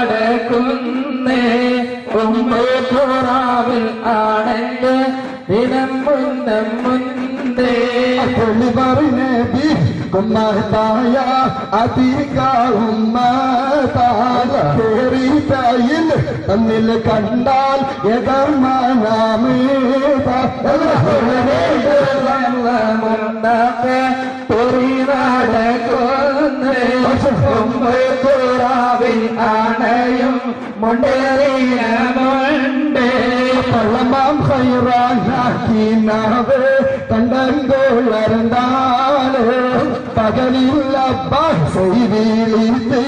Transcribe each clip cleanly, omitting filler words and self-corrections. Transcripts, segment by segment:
നടക്കുന്നേ ഉമ്മറാവിൽ ആണെന്ന് ദിനം മുന്നേ പറഞ്ഞി ഉമ്മത്തായ അധിക ഉമ്മത്തായ കേറിയിൽ തന്നിൽ കണ്ടാൽ റാവിൽ ആണയും മുണ്ടേറിയ മുണ്ടേ പള്ളമാം ഹൈറാനാക്കിനാവ് കണ്ടങ്കോളർന്നാണ് പകലില്ല ചെയ്തിളിത്ത്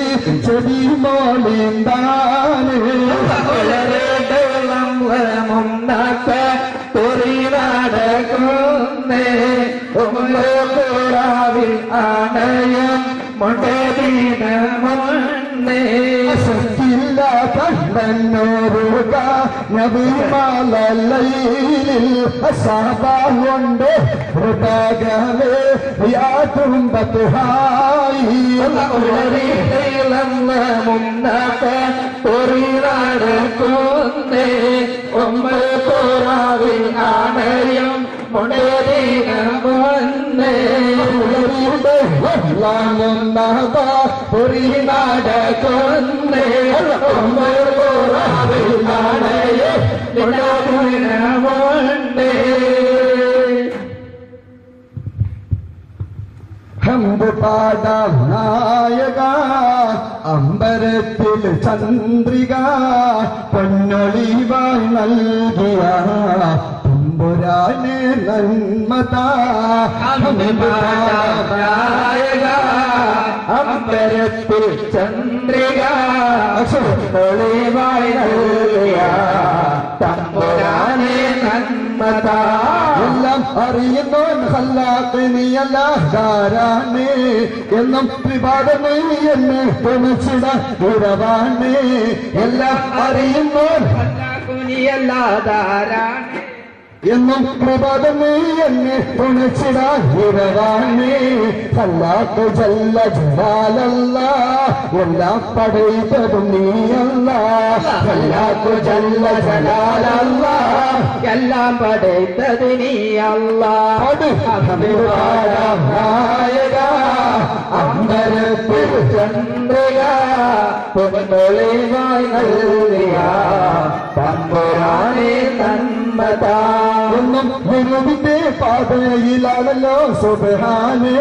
ചെടി മോളിന്താണ് നടക്കുന്നേ ഉമ്മറാവിൽ ആണയും മുണ്ടേറിയ മുണ്ടേ ശക്തില്ല കണ്ണന്നോരുക നബിമാലയിൽ സാബാണ്ട് ഹൃദാഗമേ യാതുംബത്തുഹായി നടക്കുന്നേ ഉമ്മറാവിൽ ആണയും മുണ്ടേറിയ മുന്നേ നടക്കുന്നേ ഉമ്മറാവിൽ ആണയും മുണ്ടേറിയ മുന്നേ ഹംദ് പാടാം നായക അമ്പരത്തിൽ ചന്ദ്രിക പൊന്നൊളിവായി നൽകിയ തമ്പുരാനെ നന്മതാ അമ്പരത്തിൽ ചന്ദ്രിക പൊന്നൊളിവായി നൽകിയ തമ്പുരാനെ നന്മതാ എല്ലാം അറിയുന്നോൻ ഖല്ലാഖ് നീയല്ലാഹ് എന്നും വിവാദമേ എന്നെ തുണച്ചിട ദുരവാണ് എല്ലാം അറിയുന്നോൻ നീയല്ലാതാരാണ് എന്നും പ്രഭാതമേ എന്നെ തുണച്ചിടാൻ ഉറവാണ് ഖല്ലാഖ് ജല്ല ജലാലല്ല എല്ലാം പടൈത്തതും നീയല്ല ഖല്ലാഖ് ജല്ല ജലാലല്ല എല്ലാം പടൈത്തത് നീയല്ല നായക അമ്പരത്തിൽ ചന്ദ്രിക പൊന്നൊളിവായി നൽകിയ തമ്പുരാനെ നന്മതാ എന്നും ഗുരുവിന്റെ പാതയിലാണല്ലോ സുബ്ഹാനേ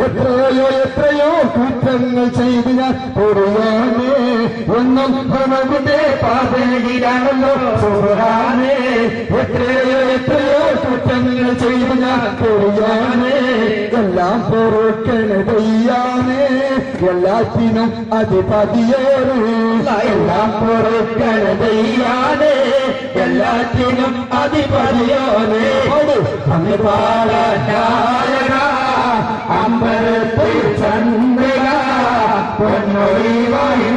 എത്രയോ കുറ്റങ്ങൾ ചെയ്ത് ഞാൻ പൊറിയാനേ എന്നും ഗുരുവിന്റെ പാതയിലാണല്ലോ സുബ്ഹാനേ എത്രയോ കുറ്റങ്ങൾ ചെയ്ത് ഞാൻ പൊറിയാനേ എല്ലാം പൊറുക്കണതയ്യാനേ എല്ലാത്തിനും അധിപതിയേറെ എല്ലാം പൊറുക്കണതയ്യാനേ എല്ലാത്തിനും അധിപതിയോനെ നായക അമ്പരത്തിൽ ചന്ദ്രിക പൊന്നൊളിവായി